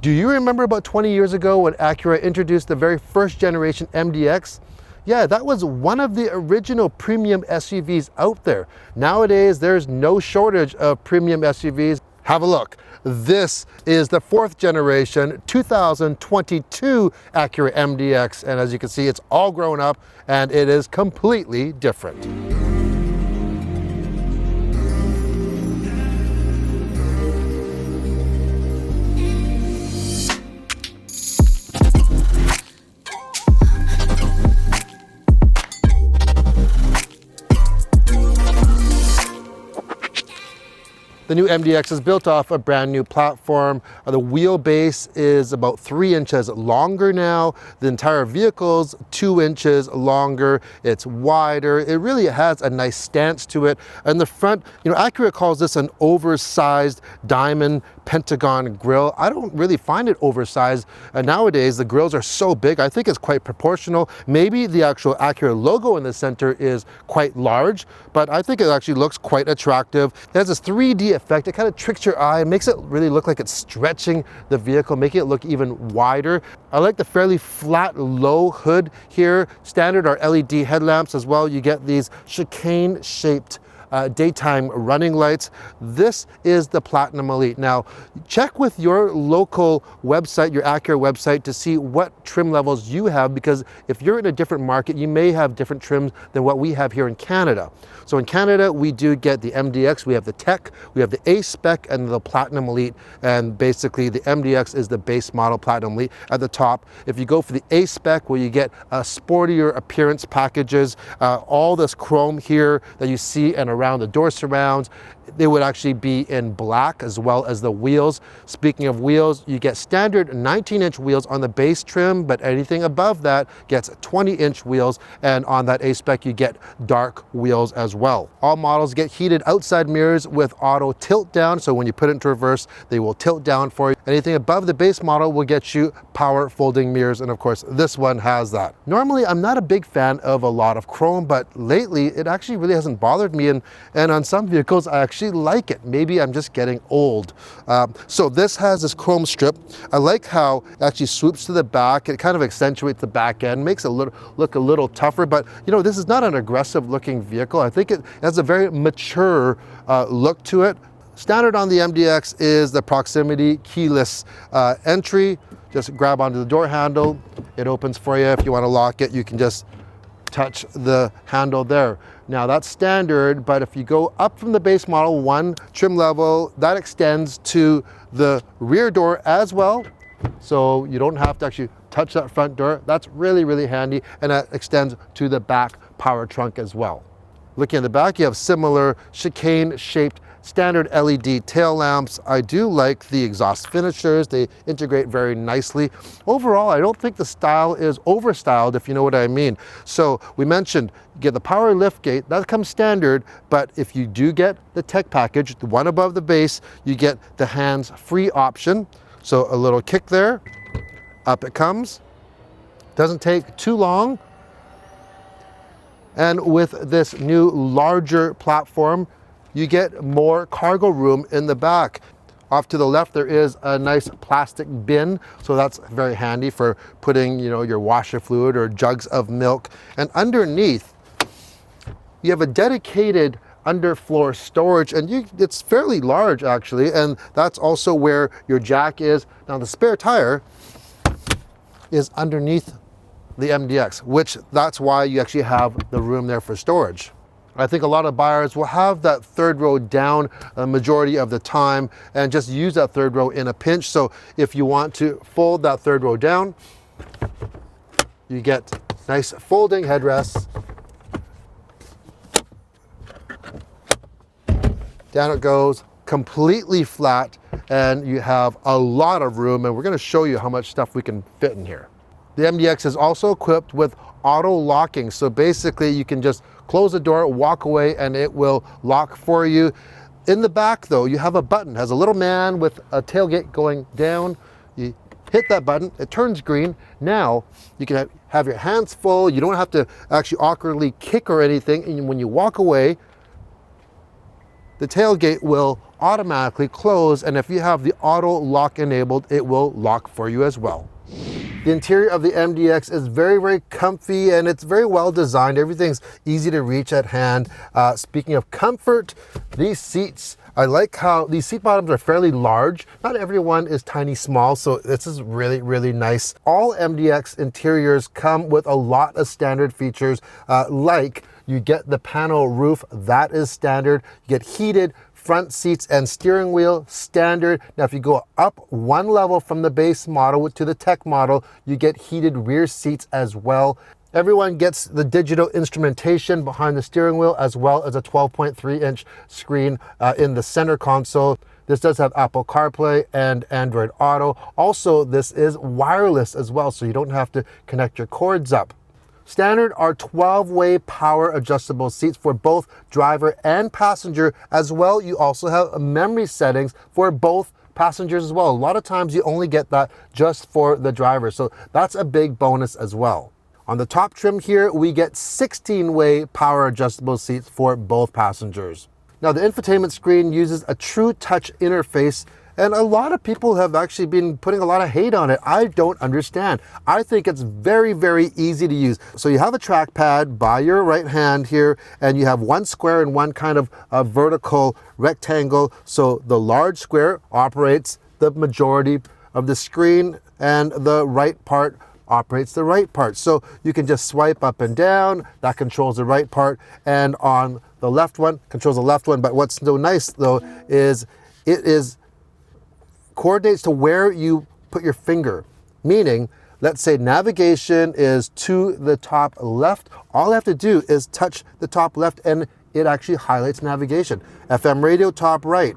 Do you remember about 20 years ago when Acura introduced the very first generation MDX? Yeah, that was one of the original premium SUVs out there. Nowadays, there's no shortage of premium SUVs. Have a look. This is the 4th generation 2022 Acura MDX. And as you can see, it's all grown up and it is completely different. The new MDX is built off a brand new platform. The wheelbase is about 3 inches longer now. The entire vehicle's 2 inches longer. It's wider. It really has a nice stance to it. And the front, Acura calls this an oversized diamond pentagon grille. I don't really find it oversized. Nowadays, the grills are so big, I think it's quite proportional. Maybe the actual Acura logo in the center is quite large, but I think it actually looks quite attractive. It has this 3D effect. It kind of tricks your eye. It makes it really look like it's stretching the vehicle, making it look even wider. I like the fairly flat, low hood here. Standard are LED headlamps as well. You get these chicane-shaped daytime running lights. This is the Platinum Elite. Now, check with your local website, your Acura website, to see what trim levels you have, because if you're in a different market, you may have different trims than what we have here in Canada. So in Canada, we do get the MDX, we have the Tech, we have the A-Spec, and the Platinum Elite. And basically, the MDX is the base model Platinum Elite at the top. If you go for the A-Spec, where you get sportier appearance packages, all this chrome here that you see and around the door surrounds, they would actually be in black, as well as the wheels. Speaking of wheels, you get standard 19-inch wheels on the base trim, but anything above that gets 20-inch wheels, and on that A-Spec you get dark wheels as well. All models get heated outside mirrors with auto tilt down, so when you put it into reverse, they will tilt down for you. Anything above the base model will get you power folding mirrors, and of course this one has that. Normally I'm not a big fan of a lot of chrome, but lately it actually really hasn't bothered me, and on some vehicles I actually like it. Maybe I'm just getting old. So this has this chrome strip. I like how it actually swoops to the back. It kind of accentuates the back end, makes it look a little tougher, but this is not an aggressive looking vehicle. I think it has a very mature look to it. Standard on the MDX is the proximity keyless entry. Just grab onto the door handle. It opens for you. If you want to lock it, you can just touch the handle there. Now that's standard, but if you go up from the base model one trim level, that extends to the rear door as well. So you don't have to actually touch that front door. That's really, really handy. And that extends to the back power trunk as well. Looking at the back, you have similar chicane-shaped standard LED tail lamps. I do like the exhaust finishers. They integrate very nicely. Overall, I don't think the style is overstyled, if you know what I mean. So we mentioned, you get the power lift gate, that comes standard, but if you do get the Tech package, the one above the base, you get the hands-free option. So a little kick there, up it comes. Doesn't take too long. And with this new larger platform, you get more cargo room in the back. Off to the left, there is a nice plastic bin, so that's very handy for putting, your washer fluid or jugs of milk. And underneath, you have a dedicated underfloor storage, and it's fairly large actually, and that's also where your jack is. Now the spare tire is underneath the MDX, which that's why you actually have the room there for storage. I think a lot of buyers will have that third row down a majority of the time and just use that third row in a pinch. So if you want to fold that third row down, you get nice folding headrests. Down it goes, completely flat, and you have a lot of room, and we're going to show you how much stuff we can fit in here. The MDX is also equipped with auto locking, so basically you can just close the door, walk away, and it will lock for you. In the back though, you have a button. It has a little man with a tailgate going down. You hit that button, it turns green. Now you can have your hands full. You don't have to actually awkwardly kick or anything. And when you walk away, the tailgate will automatically close, and if you have the auto lock enabled, it will lock for you as well. The interior of the MDX is very, very comfy, and it's very well designed. Everything's easy to reach at hand. Speaking of comfort, these seats, I like how these seat bottoms are fairly large. Not everyone is tiny small, so this is really, really nice. All MDX interiors come with a lot of standard features, like you get the panel roof, that is standard. You get heated front seats and steering wheel, standard. Now, if you go up one level from the base model to the tech model, you get heated rear seats as well. Everyone gets the digital instrumentation behind the steering wheel, as well as a 12.3-inch screen in the center console. This does have Apple CarPlay and Android Auto. Also, this is wireless as well, so you don't have to connect your cords up. Standard are 12-way power adjustable seats for both driver and passenger. As well, you also have memory settings for both passengers as well. A lot of times you only get that just for the driver, so that's a big bonus as well. On the top trim here, we get 16-way power adjustable seats for both passengers. Now, the infotainment screen uses a true touch interface, and a lot of people have actually been putting a lot of hate on it. I don't understand. I think it's very, very easy to use. So you have a trackpad by your right hand here, and you have one square and one kind of a vertical rectangle. So the large square operates the majority of the screen, and the right part operates the right part. So you can just swipe up and down, that controls the right part, and on the left one, controls the left one. But what's so nice though is it coordinates to where you put your finger. Meaning, let's say navigation is to the top left, all I have to do is touch the top left and it actually highlights navigation. FM radio top right.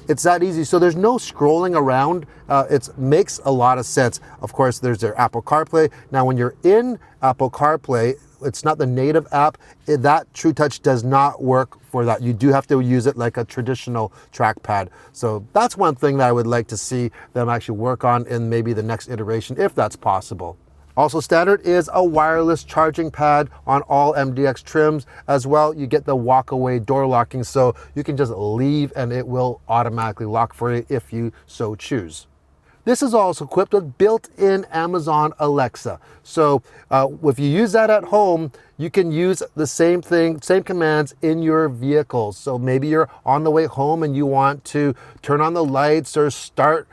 It's that easy. So there's no scrolling around. It makes a lot of sense. Of course, there's their Apple CarPlay. Now, when you're in Apple CarPlay, it's not the native app. That True Touch does not work for that. You do have to use it like a traditional trackpad. So that's one thing that I would like to see them actually work on in maybe the next iteration, if that's possible. Also standard is a wireless charging pad on all MDX trims. As well, you get the walk-away door locking, so you can just leave and it will automatically lock for you if you so choose. This is also equipped with built-in Amazon Alexa. So if you use that at home, you can use the same thing, same commands in your vehicles. So maybe you're on the way home and you want to turn on the lights or start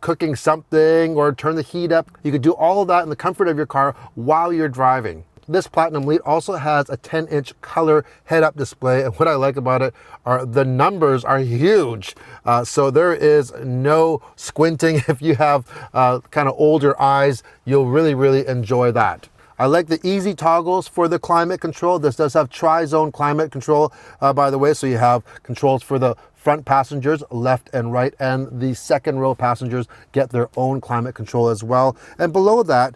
cooking something or turn the heat up. You could do all of that in the comfort of your car while you're driving. This Platinum Elite also has a 10-inch color head-up display, and what I like about it are the numbers are huge. So there is no squinting. If you have kind of older eyes, you'll really, really enjoy that. I like the easy toggles for the climate control. This does have tri-zone climate control, by the way, so you have controls for the front passengers, left and right, and the second row passengers get their own climate control as well. And below that,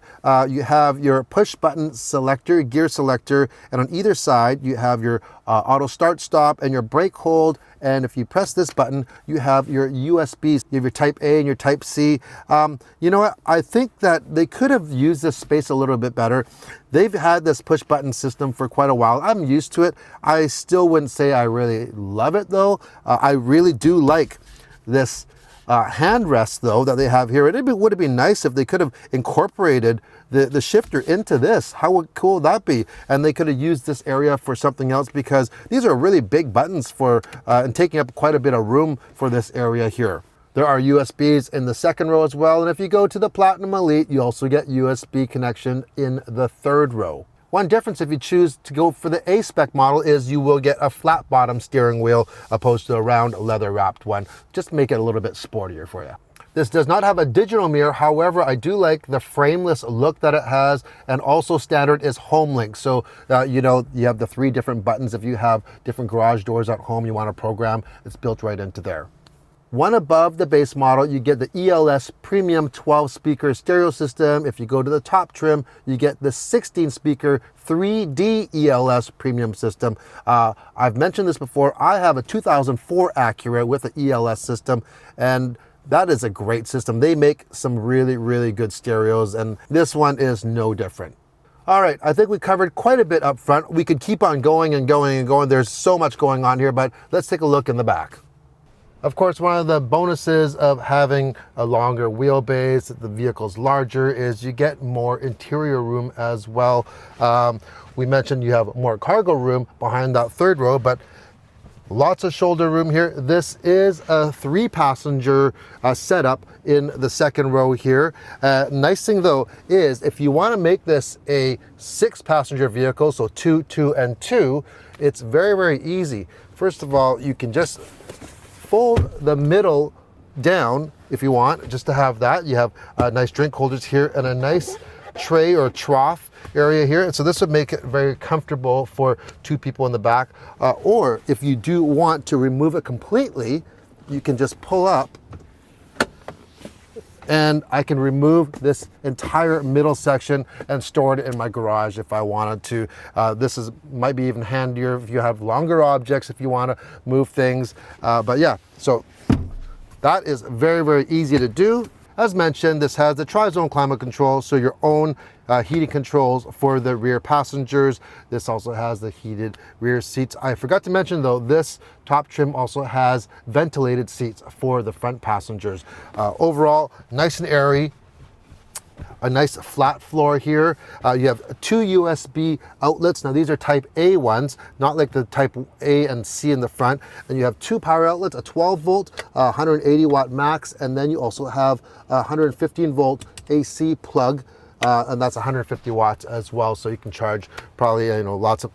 you have your push button selector, gear selector, and on either side, you have your auto start stop and your brake hold. And if you press this button, you have your USBs. You have your Type A and your Type C. You know what? I think that they could have used this space a little bit better. They've had this push button system for quite a while. I'm used to it. I still wouldn't say I really love it though. I really do like this hand rest though that they have here. It would have been nice if they could have incorporated the shifter into this. How cool would that be? And they could have used this area for something else, because these are really big buttons for and taking up quite a bit of room for this area here. There are USBs in the second row as well, and if you go to the Platinum Elite, you also get USB connection in the third row. One difference if you choose to go for the A-spec model is you will get a flat bottom steering wheel opposed to a round leather wrapped one. Just make it a little bit sportier for you. This does not have a digital mirror. However, I do like the frameless look that it has, and also standard is home link. So, you know, you have the 3 different buttons. If you have different garage doors at home you want to program, it's built right into there. One above the base model, you get the ELS Premium 12-speaker stereo system. If you go to the top trim, you get the 16-speaker 3D ELS Premium system. I've mentioned this before. I have a 2004 Acura with the ELS system, and that is a great system. They make some really, really good stereos, and this one is no different. All right, I think we covered quite a bit up front. We could keep on going and going and going. There's so much going on here, but let's take a look in the back. Of course, one of the bonuses of having a longer wheelbase, the vehicle's larger, is you get more interior room as well. We mentioned you have more cargo room behind that third row, but lots of shoulder room here. This is a 3-passenger setup in the second row here. Nice thing though is if you want to make this a 6-passenger vehicle, so 2, 2, and 2, it's very, very easy. First of all, you can just fold the middle down if you want, just to have that. You have nice drink holders here and a nice tray or trough area here. So this would make it very comfortable for 2 people in the back. Or if you do want to remove it completely, you can just pull up and I can remove this entire middle section and store it in my garage if I wanted to. This might be even handier if you have longer objects, if you want to move things. But yeah, so that is very, very easy to do. As mentioned, this has the tri-zone climate control, so your own heating controls for the rear passengers. This also has the heated rear seats. I forgot to mention though, this top trim also has ventilated seats for the front passengers. Overall, nice and airy. A nice flat floor here. You have 2 USB outlets. Now these are type A ones, not like the type A and C in the front. And you have 2 power outlets, a 12 volt, 180 watt max, and then you also have a 115 volt AC plug, and that's 150 watts as well. So you can charge probably, lots of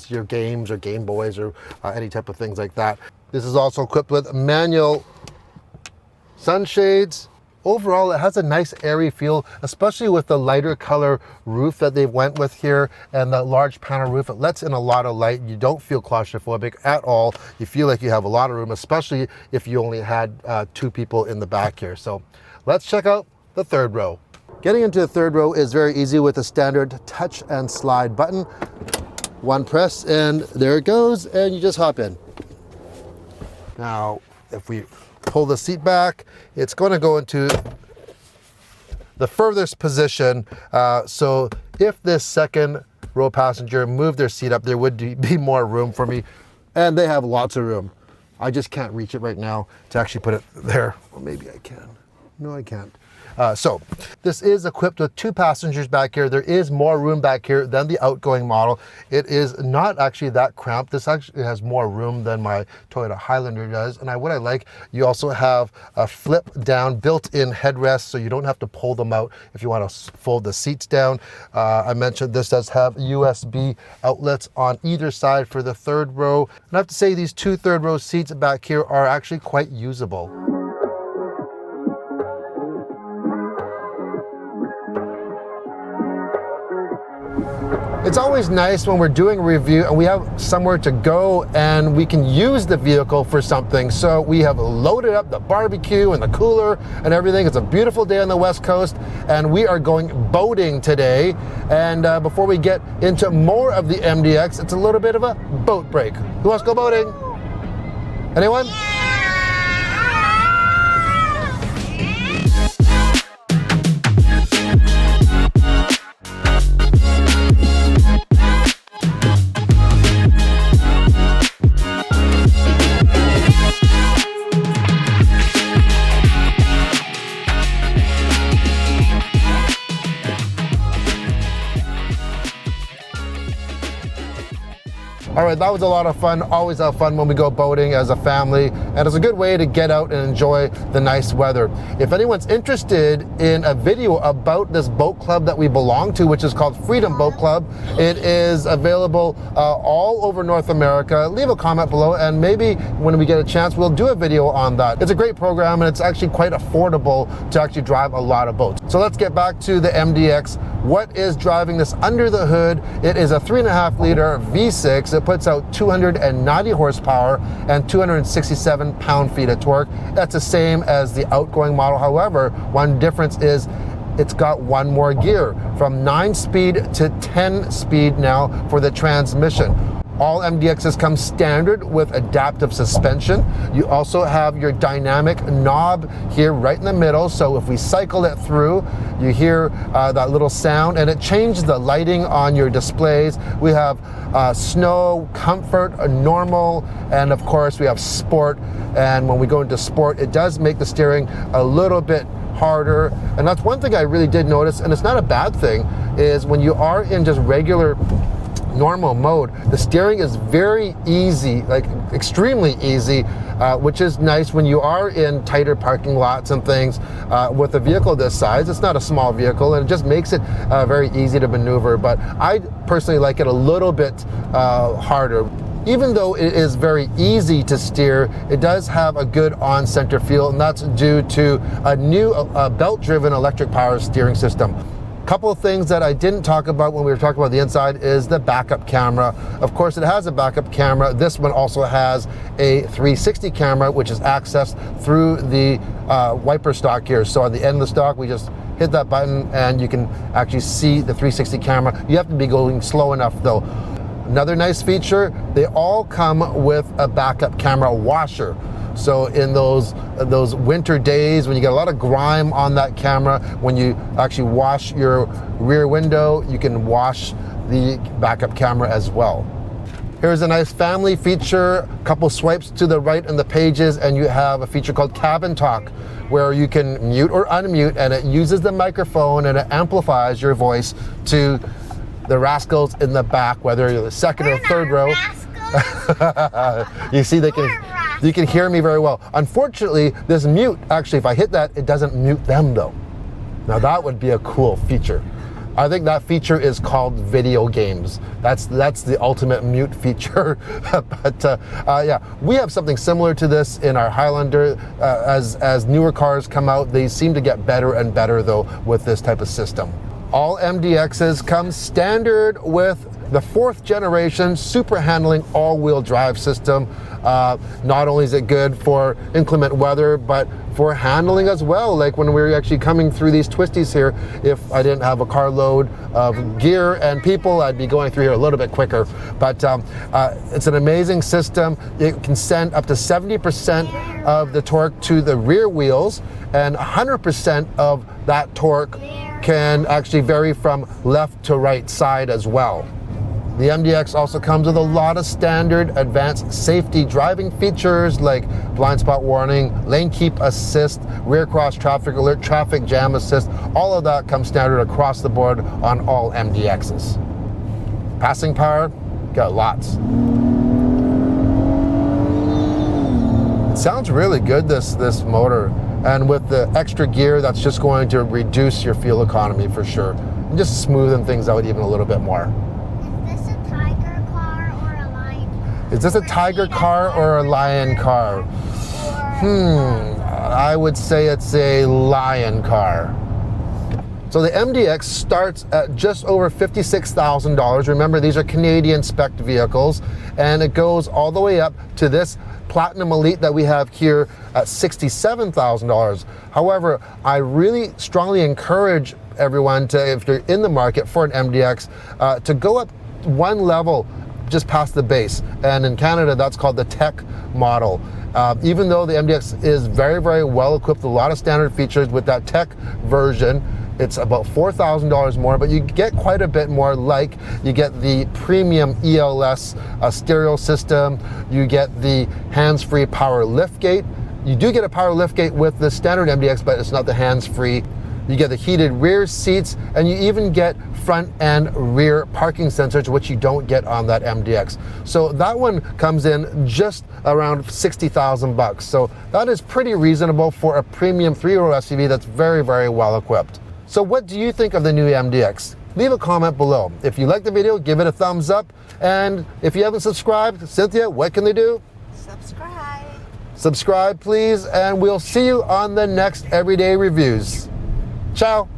your games or Game Boys or any type of things like that. This is also equipped with manual sunshades. Overall, it has a nice airy feel, especially with the lighter color roof that they went with here and that large panel roof. It lets in a lot of light. You don't feel claustrophobic at all. You feel like you have a lot of room, especially if you only had 2 people in the back here. So let's check out the third row. Getting into the third row is very easy with a standard touch and slide button. One press and there it goes, and you just hop in. Now, if we pull the seat back, it's going to go into the furthest position. So if this second row passenger moved their seat up, there would be more room for me. And they have lots of room. I just can't reach it right now to actually put it there. Well, maybe I can. No, I can't. So this is equipped with 2 passengers back here. There is more room back here than the outgoing model. It is not actually that cramped. This actually has more room than my Toyota Highlander does. And what I like, you also have a flip down built-in headrest, so you don't have to pull them out if you want to fold the seats down. I mentioned this does have USB outlets on either side for the third row. And I have to say these 2 third row seats back here are actually quite usable. It's always nice when we're doing a review and we have somewhere to go and we can use the vehicle for something. So we have loaded up the barbecue and the cooler and everything. It's a beautiful day on the West Coast and we are going boating today. And before we get into more of the MDX, it's a little bit of a boat break. Who wants to go boating? Anyone? All right, that was a lot of fun. Always have fun when we go boating as a family, and it's a good way to get out and enjoy the nice weather. If anyone's interested in a video about this boat club that we belong to, which is called Freedom Boat Club, it is available all over North America. Leave a comment below, and maybe when we get a chance, we'll do a video on that. It's a great program, and it's actually quite affordable to actually drive a lot of boats. So let's get back to the MDX. What is driving this under the hood? It is a 3.5 liter V6. It puts out 290 horsepower and 267 pound-feet of torque. That's the same as the outgoing model. However, one difference is it's got one more gear, from 9-speed to 10-speed now for the transmission. All MDXs come standard with adaptive suspension. You also have your dynamic knob here right in the middle, so if we cycle it through, you hear that little sound, and it changes the lighting on your displays. We have snow, comfort, normal, and of course we have sport. And when we go into sport, it does make the steering a little bit harder. And that's one thing I really did notice, and it's not a bad thing, is when you are in just regular normal mode, the steering is very easy, like extremely easy, which is nice when you are in tighter parking lots and things with a vehicle this size. It's not a small vehicle, and it just makes it very easy to maneuver. But I personally like it a little bit harder. Even though it is very easy to steer, it does have a good on-center feel, and that's due to a new belt-driven electric power steering system. Couple of things that I didn't talk about when we were talking about the inside is the backup camera. Of course, it has a backup camera. This one also has a 360 camera, which is accessed through the wiper stalk here. So at the end of the stalk, we just hit that button and you can actually see the 360 camera. You have to be going slow enough though. Another nice feature, they all come with a backup camera washer. So in those winter days when you get a lot of grime on that camera, when you actually wash your rear window, you can wash the backup camera as well. Here's a nice family feature, a couple swipes to the right in the pages, and you have a feature called Cabin Talk, where you can mute or unmute, and it uses the microphone and it amplifies your voice to the rascals in the back, whether you're the second or third row. You see, you can hear me very well. Unfortunately, this mute, actually, if I hit that, it doesn't mute them though. Now that would be a cool feature. I think that feature is called video games. That's the ultimate mute feature. But yeah, we have something similar to this in our Highlander. As newer cars come out, they seem to get better and better though with this type of system. All MDXs come standard with the 4th generation super handling all-wheel drive system. Not only is it good for inclement weather, but for handling as well. Like when we were actually coming through these twisties here, if I didn't have a carload of gear and people, I'd be going through here a little bit quicker. But it's an amazing system. It can send up to 70% of the torque to the rear wheels, and 100% of that torque can actually vary from left to right side as well. The MDX also comes with a lot of standard advanced safety driving features like blind spot warning, lane keep assist, rear cross traffic alert, traffic jam assist. All of that comes standard across the board on all MDXs. Passing power, got lots. It sounds really good, this motor. And with the extra gear, that's just going to reduce your fuel economy for sure. And just smoothing things out even a little bit more. Is this a Tiger car or a Lion? Is this a Tiger car or a Lion car? I would say it's a Lion car. So the MDX starts at just over $56,000. Remember, these are Canadian spec vehicles, and it goes all the way up to this Platinum Elite that we have here at $67,000. However, I really strongly encourage everyone to, if you're in the market for an MDX, to go up one level just past the base. And in Canada, that's called the Tech model. Even though the MDX is very, very well equipped with a lot of standard features, with that Tech version, it's about $4,000 more, but you get quite a bit more. Like you get the premium ELS stereo system, you get the hands-free power liftgate. You do get a power liftgate with the standard MDX, but it's not the hands-free. You get the heated rear seats, and you even get front and rear parking sensors, which you don't get on that MDX. So that one comes in just around 60,000 bucks. So that is pretty reasonable for a premium 3-row SUV that's very, very well equipped. So what do you think of the new MDX? Leave a comment below. If you like the video, give it a thumbs up. And if you haven't subscribed, Cynthia, what can they do? Subscribe. Subscribe, please, and we'll see you on the next Everyday Reviews. Ciao.